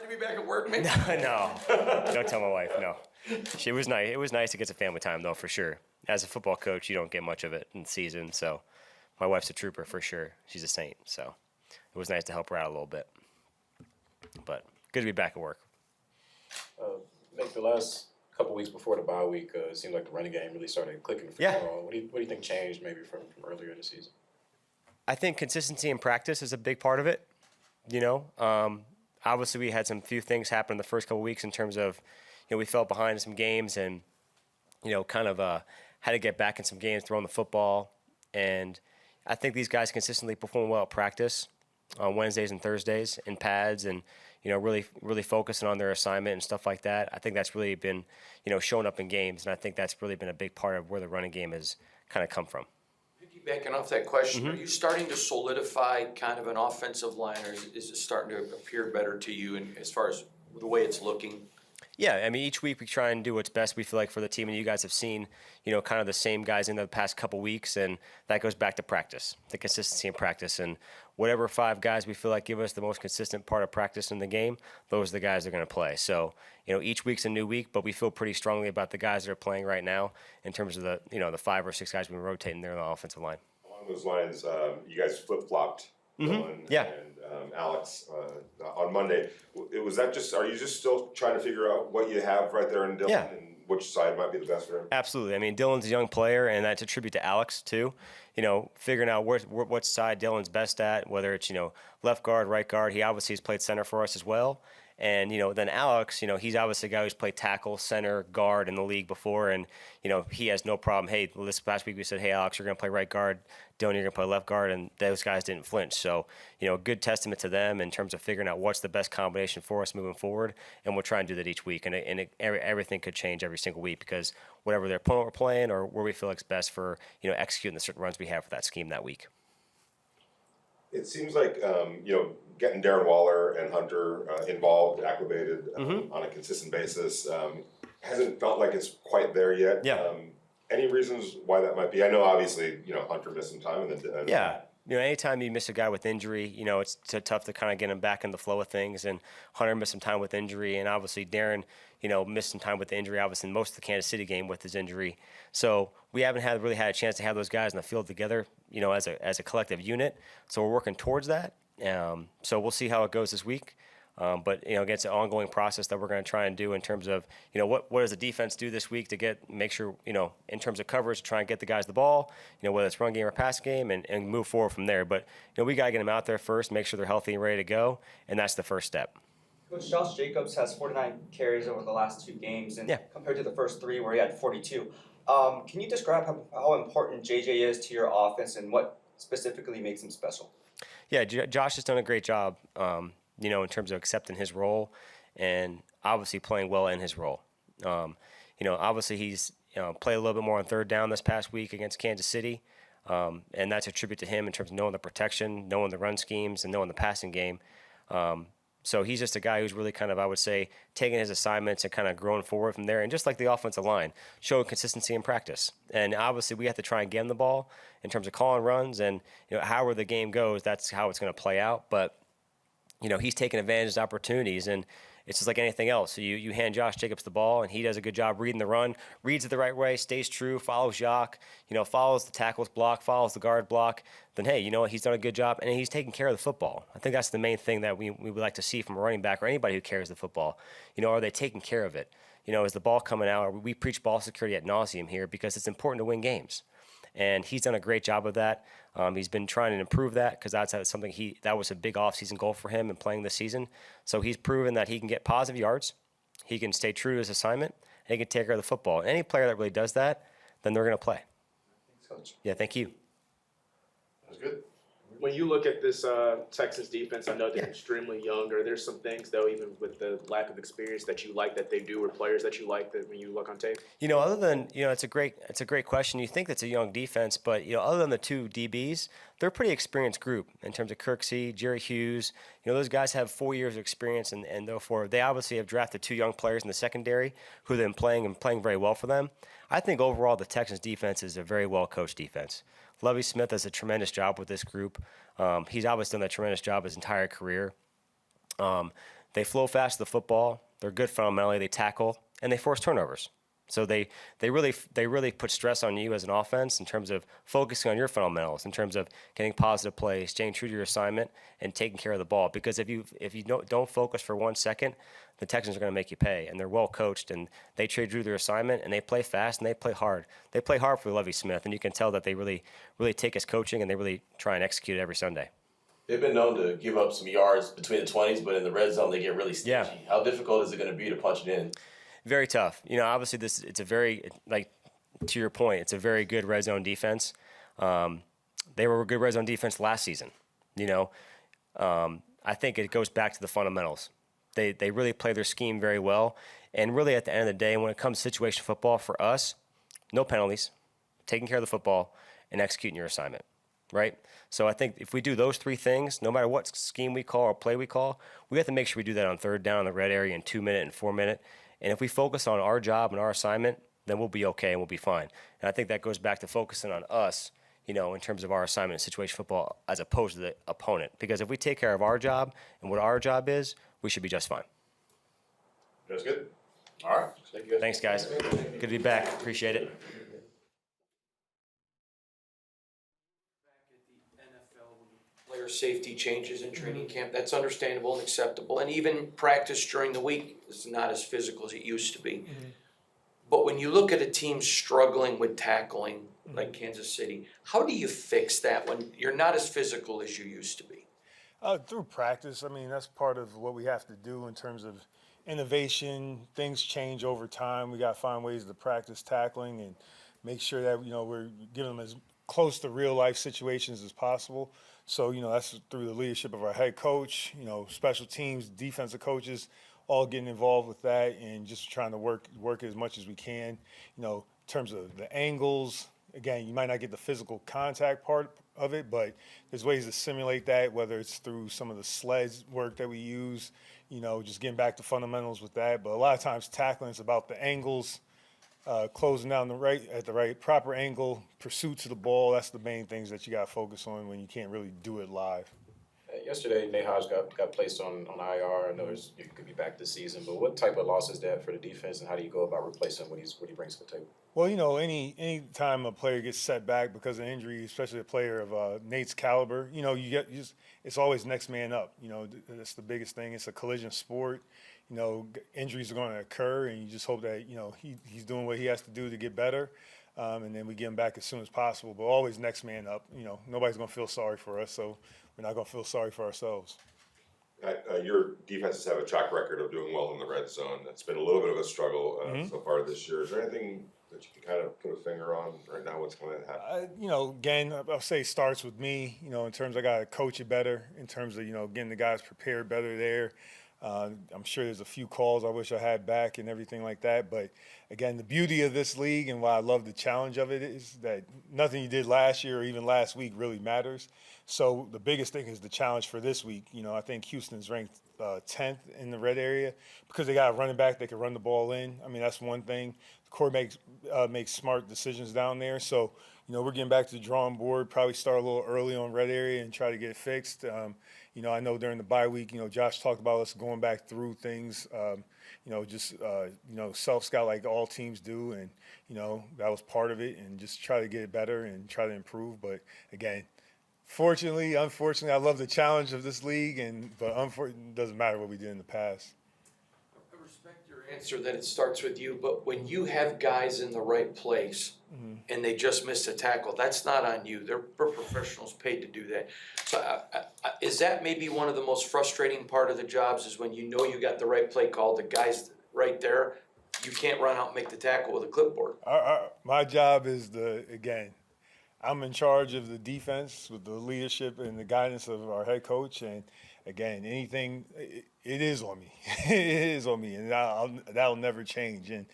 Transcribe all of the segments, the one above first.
Glad to be back at work, Mick. No, don't tell my wife. No, it was nice. It was nice to get some family time, though, for sure. As a football coach, you don't get much of it in the season. So, my wife's a trooper for sure. She's a saint. So, it was nice to help her out a little bit. But good to be back at work. Nick, the last couple weeks before the bye week, it seemed like the running game really started clicking for you all. What do you think changed maybe from earlier in the season? I think consistency in practice is a big part of it. Obviously we had some few things happen in the first couple of weeks in terms of, we fell behind in some games and, had to get back in some games throwing the football. And I think these guys consistently perform well at practice on Wednesdays and Thursdays in pads and, really focusing on their assignment and stuff like that. I think that's really been, showing up in games. And I think that's really been a big part of where the running game has kind of come from. Piggybacking off that question, are you starting to solidify kind of an offensive line, or is it starting to appear better to you as far as the way it's looking? Yeah, I mean, each week we try and do what's best, we feel like, for the team. And you guys have seen, kind of the same guys in the past couple weeks. And that goes back to practice, the consistency in practice. And whatever 5 guys we feel like give us the most consistent part of practice in the game, those are the guys that are going to play. So, each week's a new week, but we feel pretty strongly about the guys that are playing right now in terms of the 5 or 6 guys we've been rotating there on the offensive line. Along those lines, you guys flip-flopped Dylan and Alex on Monday. Was that just? Are you just still trying to figure out what you have right there in Dylan and which side might be the best for him? Absolutely. I mean, Dylan's a young player, and that's a tribute to Alex too. Figuring out what side Dylan's best at, whether it's left guard, right guard. He obviously has played center for us as well. And, then Alex, he's obviously a guy who's played tackle, center, guard in the league before. And, he has no problem. Hey, this past week we said, hey, Alex, you're going to play right guard. Dylan, you're going to play left guard. And those guys didn't flinch. So, good testament to them in terms of figuring out what's the best combination for us moving forward. And we'll try and do that each week. And everything could change every single week because whatever their opponent we're playing or where we feel like it's best for, executing the certain runs we have for that scheme that week. It seems like, getting Darren Waller and Hunter involved, acclimated on a consistent basis hasn't felt like it's quite there yet. Yeah. Any reasons why that might be? I know obviously, Hunter missed some time. Anytime you miss a guy with injury, it's tough to kind of get him back in the flow of things. And Hunter missed some time with injury, and obviously Darren, missed some time with the injury, obviously in most of the Kansas City game with his injury. So we haven't really had a chance to have those guys in the field together, as a collective unit. So we're working towards that. So we'll see how it goes this week. But again, it's an ongoing process that we're going to try and do in terms of, what does the defense do this week to make sure, in terms of coverage, to try and get the guys the ball, whether it's run game or pass game, and move forward from there. But, we got to get them out there first, make sure they're healthy and ready to go, and that's the first step. Coach Josh Jacobs has 49 carries over the last 2 games, and compared to the first 3 where he had 42. Can you describe how important JJ is to your offense and what specifically makes him special? Yeah, Josh has done a great job, in terms of accepting his role and obviously playing well in his role. Obviously he's played a little bit more on third down this past week against Kansas City, and that's a tribute to him in terms of knowing the protection, knowing the run schemes, and knowing the passing game. So he's just a guy who's really kind of, I would say, taking his assignments and kind of growing forward from there. And just like the offensive line, showing consistency in practice. And obviously we have to try and get him the ball in terms of calling runs. And, however the game goes, that's how it's going to play out. But, he's taking advantage of opportunities. And it's just like anything else. So you hand Josh Jacobs the ball, and he does a good job reading the run, reads it the right way, stays true, follows Jacques, follows the tackle's block, follows the guard block. Then, hey, he's done a good job, and he's taking care of the football. I think that's the main thing that we would like to see from a running back or anybody who carries the football. Are they taking care of it? Is the ball coming out? We preach ball security ad nauseum here because it's important to win games. And he's done a great job of that. He's been trying to improve that because that's something that was a big offseason goal for him in playing this season. So he's proven that he can get positive yards, he can stay true to his assignment, and he can take care of the football. And any player that really does that, then they're going to play. Thanks, Coach. Yeah, thank you. That's good. When you look at this Texans defense, I know they're extremely young. Are there some things, though, even with the lack of experience that you like that they do, or players that you like that when you look on tape? Other than, it's a great question. You think that's a young defense, but, other than the 2 DBs, they're a pretty experienced group in terms of Kirksey, Jerry Hughes. Those guys have 4 years of experience, and therefore they obviously have drafted 2 young players in the secondary who have been playing very well for them. I think overall the Texans defense is a very well-coached defense. Lovie Smith does a tremendous job with this group. He's obviously done a tremendous job his entire career. They flow fast to the football. They're good fundamentally. They tackle and they force turnovers. So they really put stress on you as an offense in terms of focusing on your fundamentals, in terms of getting positive plays, staying true to your assignment, and taking care of the ball. Because if you don't focus for 1 second, the Texans are going to make you pay. And they're well coached, and they trade through their assignment, and they play fast and they play hard. They play hard for Lovie Smith, and you can tell that they really take his coaching and they really try and execute it every Sunday. They've been known to give up some yards between the 20s, but in the red zone they get really stingy. Yeah. How difficult is it going to be to punch it in? Very tough. Obviously it's a very, to your point, it's a very good red zone defense. They were a good red zone defense last season. I think it goes back to the fundamentals. They really play their scheme very well. And really at the end of the day, when it comes to situation football for us, no penalties, taking care of the football, and executing your assignment, right? So I think if we do those 3 things, no matter what scheme we call or play we call, we have to make sure we do that on third down in the red area in 2 minute and 4 minute. And if we focus on our job and our assignment, then we'll be okay and we'll be fine. And I think that goes back to focusing on us, in terms of our assignment in situation football as opposed to the opponent. Because if we take care of our job and what our job is, we should be just fine. That's good. All right. Thank you guys. Thanks, guys. Good to be back. Appreciate it. Player safety changes in training camp, that's understandable and acceptable, and even practice during the week is not as physical as it used to be. But when you look at a team struggling with tackling, like Kansas City, how do you fix that when you're not as physical as you used to be? Through practice. I mean, that's part of what we have to do in terms of innovation. Things change over time. We got to find ways to practice tackling and make sure that, we're giving them as close to real life situations as possible. So, that's through the leadership of our head coach, special teams, defensive coaches, all getting involved with that and just trying to work as much as we can. In terms of the angles, again, you might not get the physical contact part of it, but there's ways to simulate that, whether it's through some of the sleds work that we use, just getting back to fundamentals with that. But a lot of times tackling is about the angles, closing down at the right proper angle, pursuit to the ball. That's the main things that you got to focus on when you can't really do it live. Yesterday, Nate Hodge got placed on IR. I know he could be back this season, but what type of loss is that for the defense, and how do you go about replacing what he brings to the table? Well, any time a player gets set back because of injury, especially a player of Nate's caliber, it's always next man up. That's the biggest thing. It's a collision sport. Injuries are going to occur, and you just hope that he's doing what he has to do to get better, and then we get him back as soon as possible. But always next man up. Nobody's going to feel sorry for us, so we're not going to feel sorry for ourselves. Your defenses have a track record of doing well in the red zone. It's been a little bit of a struggle so far this year. Is there anything that you can kind of put a finger on right now? What's going to happen? Again, I'll say it starts with me. In terms I got to coach it better. In terms of getting the guys prepared better there. I'm sure there's a few calls I wish I had back and everything like that. But again, the beauty of this league and why I love the challenge of it is that nothing you did last year or even last week really matters. So the biggest thing is the challenge for this week. I think Houston's ranked 10th in the red area because they got a running back that can run the ball in. I mean, that's one thing. The quarterback makes smart decisions down there. So, we're getting back to the drawing board, probably start a little early on red area and try to get it fixed. I know during the bye week, Josh talked about us going back through things, self-scout like all teams do. And, that was part of it and just try to get it better and try to improve. But again, unfortunately, I love the challenge of this league, but unfortunately, it doesn't matter what we did in the past. I respect your answer that it starts with you, but when you have guys in the right place and they just miss a tackle, that's not on you. They're professionals paid to do that. So is that maybe one of the most frustrating part of the jobs is when you got the right play called, the guy's right there, you can't run out and make the tackle with a clipboard. My job is I'm in charge of the defense with the leadership and the guidance of our head coach. And again, anything, it is on me. It is on me, and that'll never change. And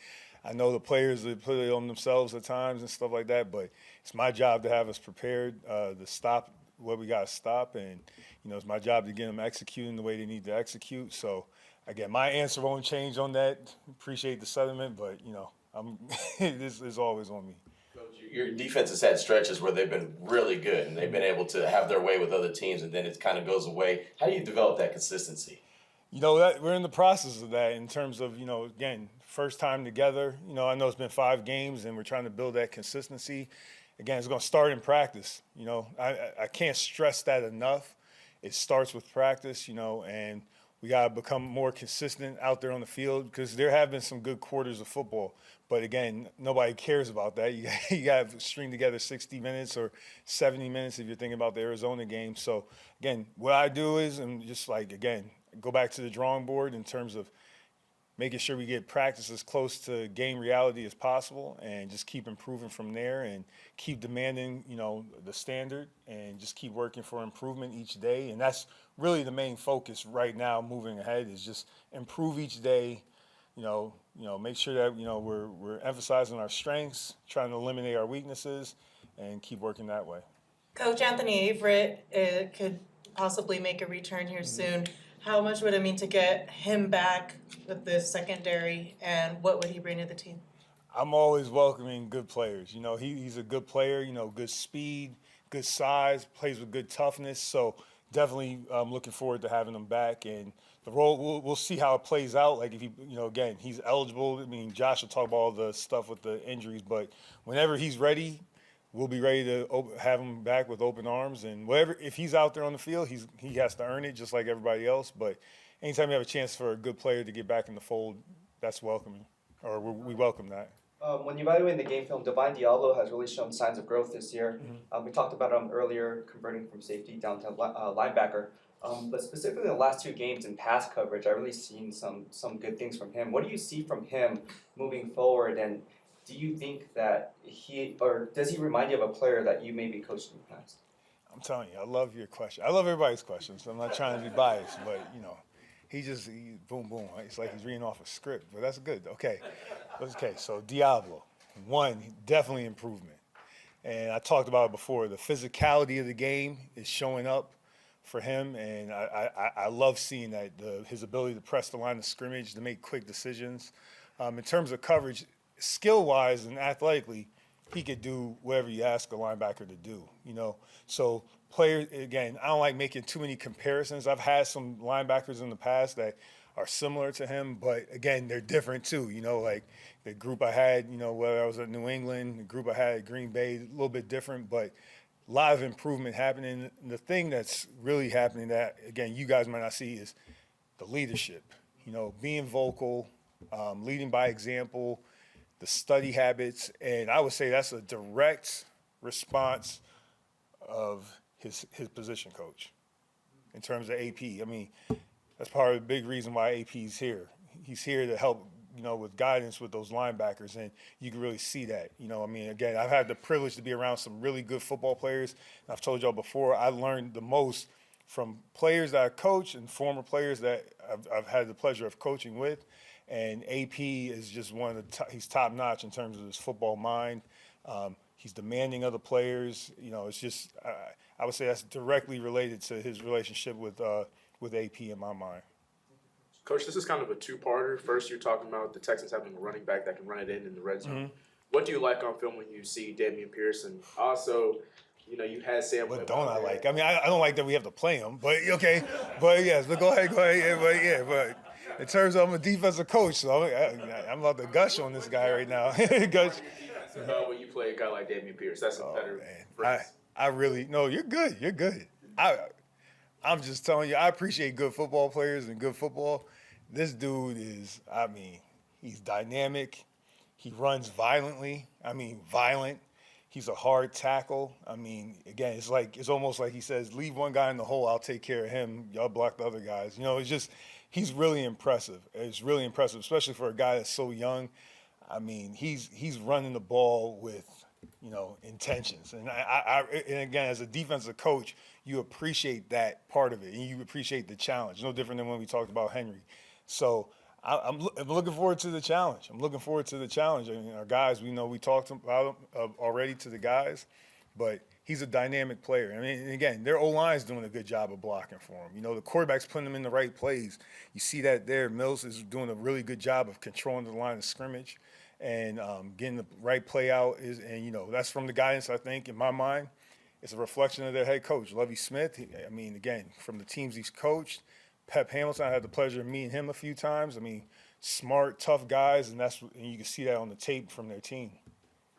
I know the players that put it on themselves at times and stuff like that, but it's my job to have us prepared to stop what we got to stop. And, it's my job to get them executing the way they need to execute. So, again, my answer won't change on that. Appreciate the sentiment, but, this is always on me. Your defense has had stretches where they've been really good and they've been able to have their way with other teams, and then it kind of goes away. How do you develop that consistency? That we're in the process of that in terms of, again, first time together. I know it's been 5 games and we're trying to build that consistency. Again, it's going to start in practice. I can't stress that enough. It starts with practice, and we got to become more consistent out there on the field because there have been some good quarters of football. But again, nobody cares about that. You got to string together 60 minutes or 70 minutes if you're thinking about the Arizona game. So again, what I do is, I'm just like, again, go back to the drawing board in terms of making sure we get practice as close to game reality as possible and just keep improving from there and keep demanding, the standard and just keep working for improvement each day. And that's really the main focus right now moving ahead is just improve each day, make sure that, we're emphasizing our strengths, trying to eliminate our weaknesses and keep working that way. Coach Anthony Averett could possibly make a return here soon. How much would it mean to get him back with the secondary, and what would he bring to the team? I'm always welcoming good players. He's a good player, good speed, good size, plays with good toughness. So definitely looking forward to having him back. And the role, we'll see how it plays out. Like if he, again, he's eligible. I mean, Josh will talk about all the stuff with the injuries, but whenever he's ready, we'll be ready to have him back with open arms. And if he's out there on the field, he has to earn it just like everybody else. But anytime you have a chance for a good player to get back in the fold, that's welcoming, or we welcome that. When you evaluate the game film, Diablo has really shown signs of growth this year. We talked about him earlier, converting from safety down to linebacker. But specifically in the last 2 games in pass coverage, I've really seen some good things from him. What do you see from him moving forward? And do you think that does he remind you of a player that you maybe coached in the past? I'm telling you, I love your question. I love everybody's questions. I'm not trying to be biased, but he boom, boom. It's like he's reading off a script, but that's good. Okay, so Diablo, definitely improvement. And I talked about it before. The physicality of the game is showing up for him, and I love seeing that, his ability to press the line of scrimmage, to make quick decisions. In terms of coverage, skill-wise and athletically, he could do whatever you ask a linebacker to do, So players, again, I don't like making too many comparisons. I've had some linebackers in the past that are similar to him, but again, they're different too, like the group I had, whether I was at New England, the group I had at Green Bay, a little bit different, but a lot of improvement happening. And the thing that's really happening that, again, you guys might not see is the leadership, being vocal, leading by example, the study habits, and I would say that's a direct response of his position coach in terms of AP. I mean, that's part of the big reason why AP's here. He's here to help, with guidance with those linebackers, and you can really see that. Again, I've had the privilege to be around some really good football players. And I've told y'all before, I learned the most from players that I coach and former players that I've had the pleasure of coaching with. And AP is just one of the he's top notch in terms of his football mind. He's demanding of the players. It's just I would say that's directly related to his relationship with AP in my mind. Coach, this is kind of a 2-parter. First, you're talking about the Texans having a running back that can run it in the red zone. What do you like on film when you see Dameon Pierce? And also, you had Sam. What don't I like? I don't like that we have to play him, but okay. But yes, but go ahead. Yeah, but in terms of I'm a defensive coach, so I'm about to gush on this guy right now. Gush. When you play a guy like Dameon Pierce, that's a better phrase. I really no. You're good. You're good. I'm just telling you. I appreciate good football players and good football. This dude is. He's dynamic. He runs violently. Violent. He's a hard tackle. Again, it's almost like he says, "Leave one guy in the hole. I'll take care of him. Y'all block the other guys." It's just. He's really impressive. It's really impressive, especially for a guy that's so young. He's running the ball with, intentions. And and again, as a defensive coach, you appreciate that part of it, and you appreciate the challenge. No different than when we talked about Henry. So I'm looking forward to the challenge. Our guys, we talked about them already to the guys, but he's a dynamic player. And again, their O-line's doing a good job of blocking for him. The quarterback's putting them in the right plays. You see that there. Mills is doing a really good job of controlling the line of scrimmage and getting the right play out. That's from the guidance, I think, in my mind. It's a reflection of their head coach, Lovie Smith. Again, from the teams he's coached, Pep Hamilton, I had the pleasure of meeting him a few times. I mean, smart, tough guys, and you can see that on the tape from their team.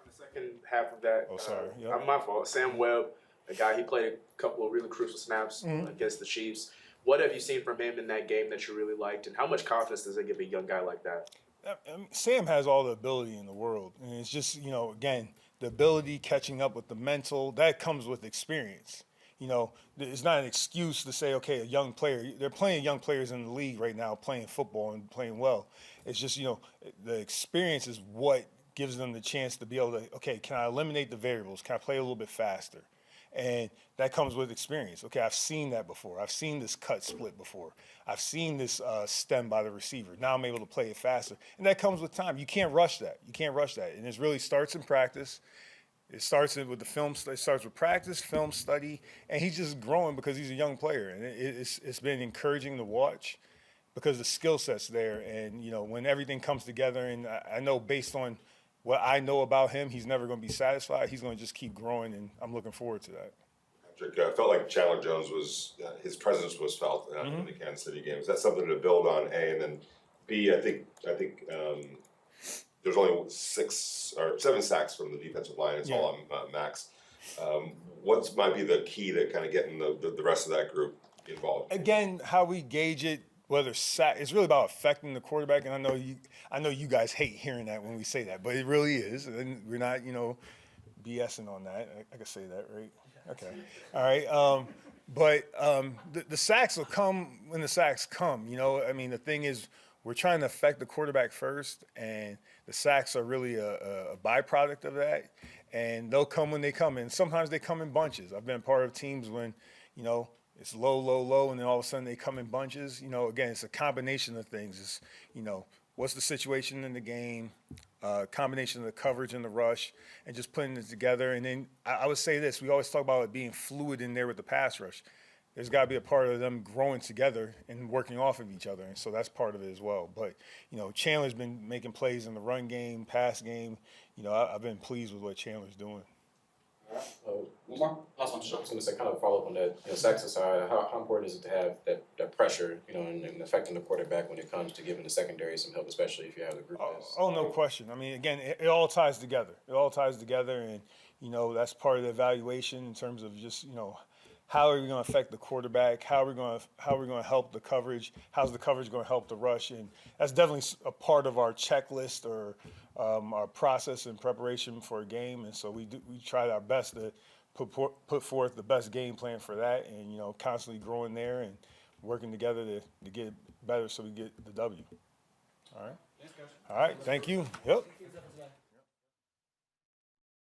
On the second half of that, Oh, sorry. Yep. my fault. Sam Webb, a guy, he played a couple of really crucial snaps against the Chiefs. What have you seen from him in that game that you really liked, and how much confidence does it give a young guy like that? I mean, Sam has all the ability in the world, and it's just, again, the ability catching up with the mental, that comes with experience. It's not an excuse to say, okay, a young player. They're playing young players in the league right now, playing football and playing well. It's just, the experience is what gives them the chance to be able to, okay, can I eliminate the variables? Can I play a little bit faster? And that comes with experience. Okay, I've seen that before. I've seen this cut split before. I've seen this stem by the receiver. Now I'm able to play it faster. And that comes with time. You can't rush that. And it really starts in practice. It starts with the film. It starts with practice, film study, and he's just growing because he's a young player. And it's been encouraging to watch because the skill set's there. And, when everything comes together, and I know based on what I know about him, he's never going to be satisfied. He's going to just keep growing, and I'm looking forward to that. Patrick, I felt like Chandler Jones his presence was felt in the Kansas City game. Is that something to build on, A? And then B, I think there's only 6 or 7 sacks from the defensive line. It's all on Max. What might be the key to kind of getting the rest of that group involved? Again, how we gauge it, whether it's really about affecting the quarterback. And I know you guys hate hearing that when we say that, but it really is. And we're not, BSing on that. I can say that, right? Okay. All right. But the sacks will come when the sacks come. The thing is, we're trying to affect the quarterback first, and the sacks are really a byproduct of that. And they'll come when they come, and sometimes they come in bunches. I've been part of teams when, it's low, low, low, and then all of a sudden they come in bunches. Again, it's a combination of things. It's, what's the situation in the game, combination of the coverage and the rush, and just putting it together. And then I would say this, we always talk about it being fluid in there with the pass rush. There's got to be a part of them growing together and working off of each other, and so that's part of it as well. But, Chandler's been making plays in the run game, pass game. I've been pleased with what Chandler's doing. One more last one. I was going to say, kind of follow up on that. Saxon side, how important is it to have that pressure, and affecting the quarterback when it comes to giving the secondary some help, especially if you have the group? No question. Again, it all ties together. And that's part of the evaluation in terms of just how are we going to affect the quarterback? How are we going to help the coverage? How's the coverage going to help the rush? And that's definitely a part of our checklist or our process and preparation for a game. And so we try our best to put forth the best game plan for that, and constantly growing there and working together to get better so we get the W. All right. Thanks, Coach. All right. Thank you. Yep.